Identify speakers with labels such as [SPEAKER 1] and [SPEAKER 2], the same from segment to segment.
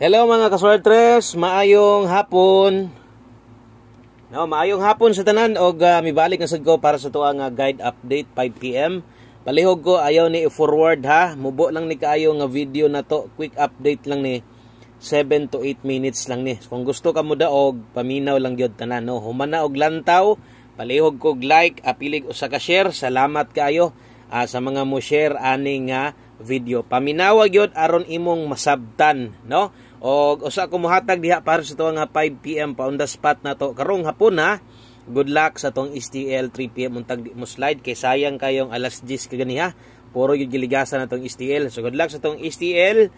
[SPEAKER 1] Hello mga kaswertres, maayong hapon. Maayong hapon sa tanan og mibalik na sad ko para sa tuang guide update 5 PM. Palihog ko ayaw ni i-forward ha. Mubo lang ni kaayo nga video na to. Quick update lang ni 7 to 8 minutes lang ni. Kung gusto ka mo daog, paminaw lang gyud tanan no. Humana og lantaw, palihog ko like, apilig usa ka share. Salamat kaayo sa mga mo share ani nga video. Paminawa gyud aron imong masabtan no. Og usa ko mohatag diha para sa tuwa nga 5 PM pa on the spot na to karong hapon ha. Good luck sa tong STL 3 PM untag di mo slide kay sayang kayong alas 10 kagani ha. Puro gyud giligasan na tong STL. So good luck sa tong STL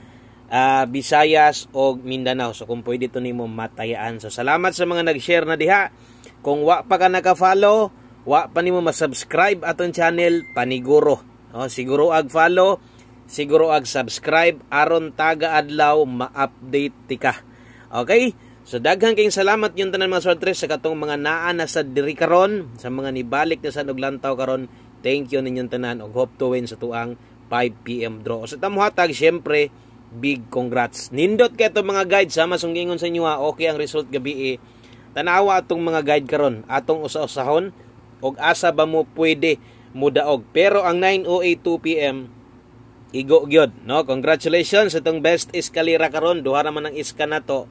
[SPEAKER 1] Visayas og Mindanao. So kung pwede to nimo matayaan. So salamat sa mga nag-share na diha. Kung wa pa ka naka-follow, wa pa nimo ma-subscribe atong channel, paniguro. Siguro ag-follow, siguro ag-subscribe aron taga adlaw ma-update tika. Okay? So daghang kayong salamat yung tanan mga sortres sa katong mga naa na sa diri karon, sa mga nibalik na sa nuglantaw karon. Thank you ninyong tanan og hope to win sa tuang 5 PM draw. Sa tamo hatag syempre big congrats. Nindot kay itong mga guide sama sunggingon sa inyo ha. Okay ang result gabi tanawa atong mga guide karon, atong usa-usahon og asa ba mo pwede mudaog. Pero ang 9:08 2 PM igo gyud no. Congratulations sa itong best eskalera karon, duha ra man ang iska nato.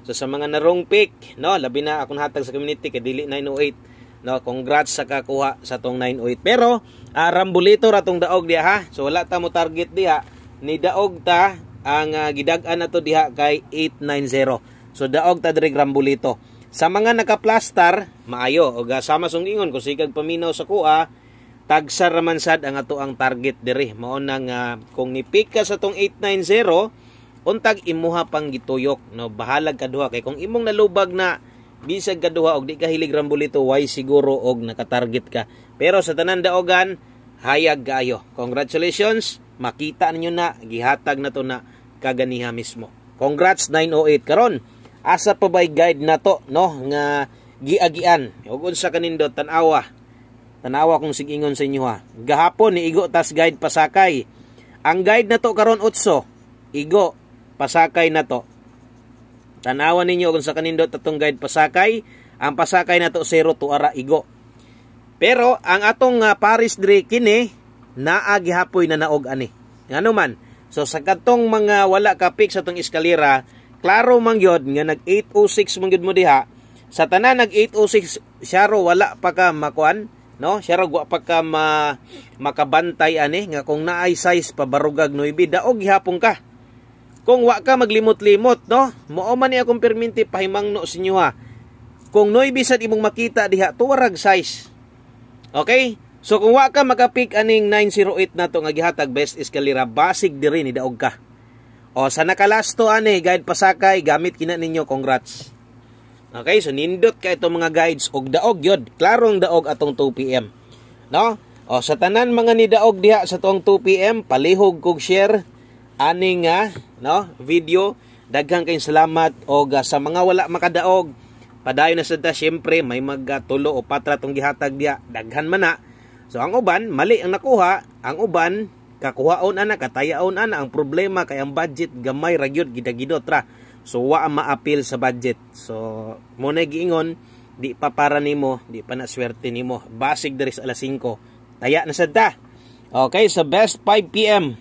[SPEAKER 1] So sa mga narong pick no, labi na akong hatag sa community kay dili 9:08 no. Congrats sa kakuha sa tong 9:08. Pero rambulito ra tong daog diha ha. So wala ta mo target diha, ni daog ta ang gidag-an nato diha kay 890. So daog ta diri rambulito. Sa mga naka-plaster maayo og sama sung ingon kung sigag paminaw sa kuha, tagsar raman sad ang ato ang target diri. Mao nang kung ni-pick ka sa tong 890, untag imuha pang gituyok no. Bahalag kaduha kay kung imong nalubag na bisag kaduha og di ka hilig rambulito, why siguro og naka-target ka. Pero sa tanan daogan, hayag kaayo. Congratulations, makita ninyo na gihatag na to na kaganiha mismo. Congrats 908 karon. Asa pa bay guide na to no nga giagian. Ug unsa kanindot tan-awa kung sigingon sa inyo ha. Gahapon ni igo tas guide pasakay. Ang guide na to karon 8, igo pasakay na to. Tanawan ninyo kung sa kanindot atong guide pasakay. Ang pasakay na to 0 to ara igo. Pero ang atong Paris diri kini naa gihapoy na naog ani. Ngano man. So sa katong mga wala ka pick sa atong eskalera, klaro man gyud nga nag 806 man gyud mo diha. Sa tanan nag 806 siya ro wala pa ka makuan no, siya wa pa ka makabantay ani nga kung naay size pabarugag 9 daog gihapon ka. Kung wa ka maglimot-limot no, mao man ni akong perminti pahimangno sa inyo ha. Kung 9 sad imong makita diha tuwarag size. Okay? So kung wa ka makapick aning 908 na to nga gihatag best eskalera, basig diri ni daog ka. O sa nakalasto ani guide pasakay, gamit kina ninyo, congrats. Okay, so nindot ka itong mga guides og daog yod. Klarong daog atong 2 PM. No? O sa tanan mga ni daog diha sa tuong 2 PM, palihog kog share ani nga no video. Daghang kayong salamat og sa mga wala makadaog, padayon na sad ta syempre may magtulo o patra tong gihatag diha. Daghan man na. So ang uban mali ang nakuha, ang uban kakuhaon ana, katayaon ana. Ang problema kay ang budget gamay ra gyud gidagidot ra. So wa ma-appeal sa budget. So mo na giingon di pa para nimo, di pa na swerte nimo. Basig diri sa alas 5. Taya na sad ta. Okay, so best 5 PM.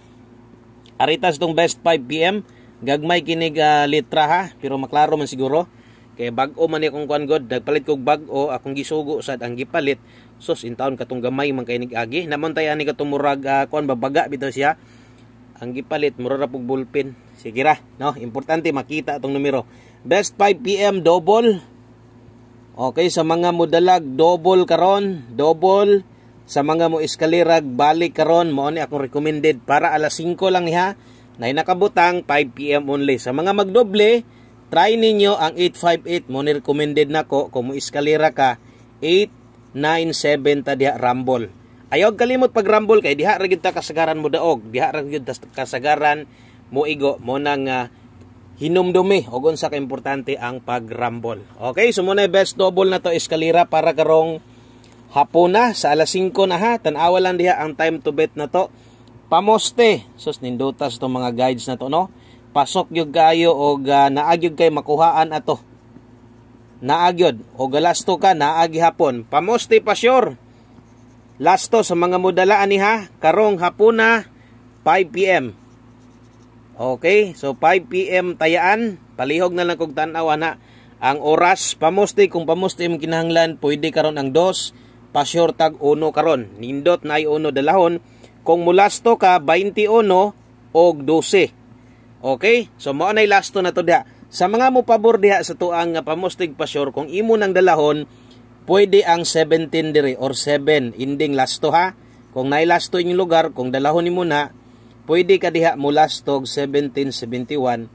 [SPEAKER 1] Aritas tong best 5 PM. Gagmay kinig litra ha, pero maklaro man siguro. Kay bag-o man akong kuan god, nagpalit kog bag-o, akong gisugo sad ang gipalit. Sus in taon katong gamay man kay nig-agi. Namon tay ani katong murag kuan babaga bitaw siya. Ang gipalit mura ra pug ballpen. Sige ra, no? Importante makita atong numero. Best 5 PM double. Okay, sa mga modalag double karon, double. Sa mga mo eskalera balik karon, mao ni akong recommended para alas 5 lang niha. Nay nakabutang 5 PM only. Sa mga magdoble, try ninyo ang 858 mo ni recommended nako kung mo eskalera ka 897 ta diha rumble. Ayaw kalimot pag rumble kay diha ra gyud ta kasagaran mo daog, diha ra gyud kasagaran mo igo mo nang hinumdumi og unsa ka importante ang pag rumble. Okay, so muna best double na to eskalera para karong hapon na sa alas 5 na ha. Tan-awa lang diha ang time to bet na to. Pamoste. Sus nindutas to mga guides na to no. pasok gyud kayo og naagyod kay makuhaan ato. Naagyod og lasto ka naagi hapon. Pamoste pa sure. Lasto sa mga modala aniha karong hapuna 5 PM. Okay, so 5 PM tayaan, palihog na lang kog tan-aw ana ang oras. Pamoste kung pamoste imong kinahanglan, pwede karon ang 2, pa sure tag 1 karon. Nindot na ay 1 dalahon. Kung mulasto ka 21 og 12. Okay? So mao nay lasto na to diha. Sa mga mo pabor diha sa tuang pamostig pa sure, kung imo nang dalahon, pwede ang 17 dire or 7 inding lasto ha. Kung nay lasto inyong lugar, kung dalahon nimo na, pwede ka diha mo lastog 1771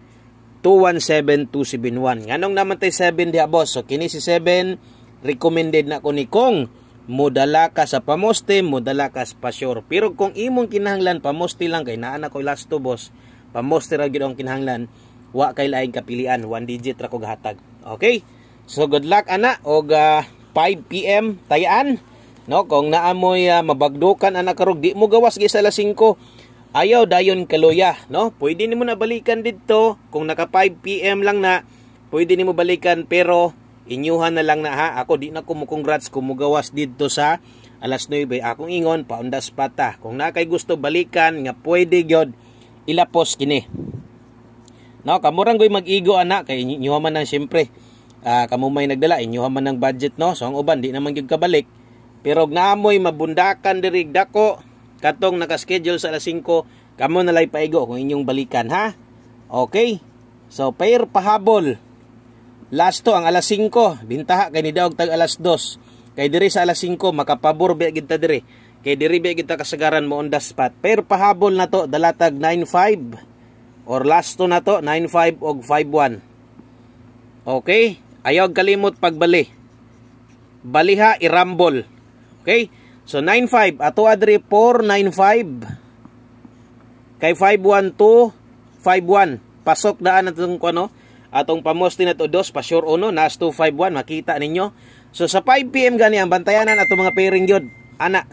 [SPEAKER 1] 217271. Nganong naman tay 7 diha boss? So kini si 7 recommended na ko ni kung modala ka sa pamoste, modala ka sa pasyor. Pero kung imong kinahanglan pamoste lang kay naa na koy lasto boss, pamoste ra gyud ang kinahanglan, wa kay laing kapilian, 1 digit ra ko gahatag. Okay? So good luck ana og 5 PM tayaan. No, kung naamoy mabagdukan ana karog di mo gawas gi sa alas 5. Ayaw dayon kaluya, no? Pwede nimo na balikan didto kung naka 5 PM lang na, pwede nimo balikan pero inyuhan na lang na ha. Ako di na ko mo congrats kung mugawas didto sa alas 9. Akong ingon paundas pata. Kung na kay gusto balikan nga pwede gyud ilapos kini. No, kamurang goy mag-igo ana kay inyuha man nang syempre. Kamo may nagdala inyuha man ng budget no. So ang uban di naman gyud kabalik. Pero naamoy mabundakan diri dako katong naka-schedule sa alas 5, kamo na lay paigo kung inyong balikan ha. Okay? So pair pahabol. Lasto ang alas 5, bintaha kay ni daog tag alas 2. Kay diri sa alas 5 makapabor biya gid ta diri. Kay diri biya gid ta kasagaran mo on the spot. Pair pahabol na to dalatag 95 or lasto na to 95 og 51. Okay? Ayaw kalimot pagbali. Baliha irambol. Okay? So 95 ato adri 495 kay 512 51 pasok daan atong kuno atong pamoste na to 2 pa sure uno nas 251 makita ninyo. So sa 5 PM gani ang bantayanan atong mga pairing gyud ana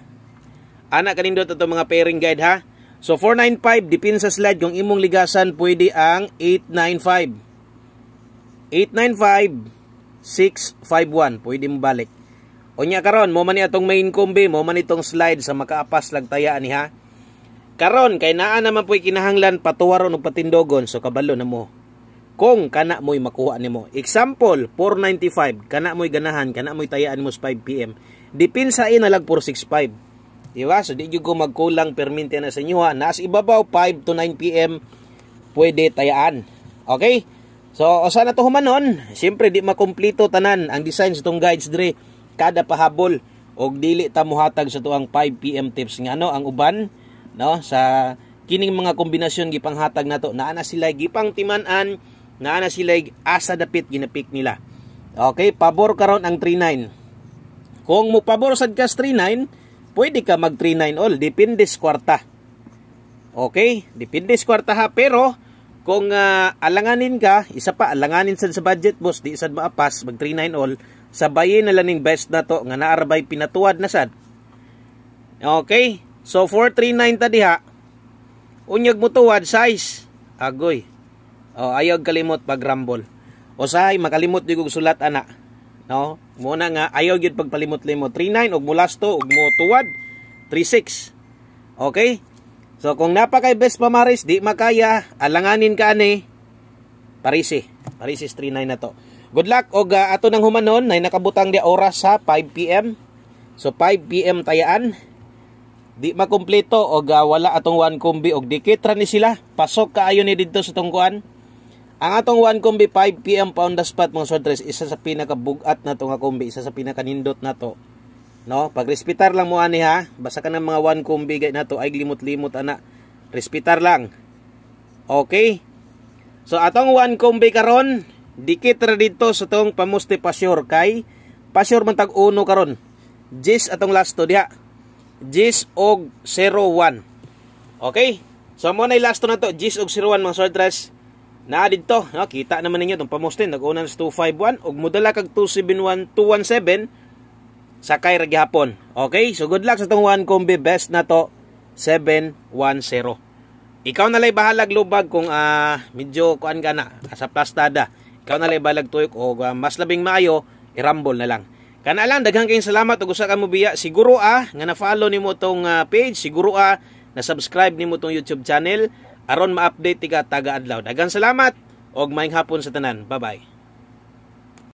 [SPEAKER 1] kanindot atong mga pairing guide ha. So 495 dipin sa slide kung imong ligasan pwede ang 895 651 pwede mo balik. Unya karon mo man ni atong main combi, mo man itong slide sa makaapas lag tayaan ni ha. Karon kay naa naman po'y kinahanglan patuwaron og patindogon, so kabalo na mo. Kung kana mo'y makuha nimo. Example 495 kana mo'y ganahan, kana mo'y tayaan mo sa 5 PM. Dipin sa ina lag 465. Diba? So di jud ko magkulang perminti na sa inyo ha. Naas ibabaw 5 to 9 PM pwede tayaan. Okay? So usa na to humanon, siyempre di makumpleto tanan ang design sa tong guides dire. Kada pahabol og dili ta mohatag sa tuang 5 PM tips nga no ang uban no sa kining mga kombinasyon gipanghatag nato naa na sila gipang timan-an, naa na sila asa dapit ginapik nila. Okay, pabor karon ang 39. Kung mo pabor sad ka 39, pwede ka mag 39 all depende sa kwarta. Okay, depende sa kwarta ha, pero kung alanganin ka, isa pa alanganin sad sa budget boss, di sad maapas mag 39 all. Sabayin na lang ning best na to nga naarabay pinatuwad na sad. Okay? So 439 ta diha. Unyag mo tuwad size. Agoy. Ayaw kalimot pag rumble. Usahay makalimot gyud og sulat ana. No? Muna nga ayaw gyud pagpalimot-limot. 39 og mulasto og mo tuwad 36. Okay? So kung napakay best pamaris di makaya, alanganin ka ani. Parisi 39 na to. Good luck og ato nang humanon nay nakabutang di oras sa 5 PM. So 5 PM tayaan. Di makumpleto og wala atong one combi og dikit ra ni sila. Pasok kaayo ni didto sa tungkuan. Ang atong one combi 5 PM pa on the spot mga sortres, isa sa pinakabugat na to nga combi, isa sa pinakanindot na to. No, pag respitar lang mo ani ha. Basta ka ng mga one combi gay nato ay limot-limot ana. Respitar lang. Okay? So atong one combi karon dikit ra dito sa tong pamoste pasyor kay pasyor man tag uno karon. Jis atong last to diha. Jis og 01. Okay? So mo nay last to na to, Jis og 01 mga sortres. Na dito, no, kita naman ninyo tong pamoste nag-una sa 251 og modala kag 271 217 sakay ra gihapon. Okay? So good luck sa tong one combi best na to 710. ikaw na lay bahalag lubag kung medyo kuan ka na sa plastada. Ikaw na lay bahalag tuyok o mas labing maayo irambol na lang. Kana lang daghang kayong salamat ug usa ka mo biya. Siguro nga na-follow nimo tong page, siguro na subscribe nimo tong YouTube channel aron ma-update ti ka taga adlaw. Daghang salamat og maayong hapon sa tanan. Bye-bye.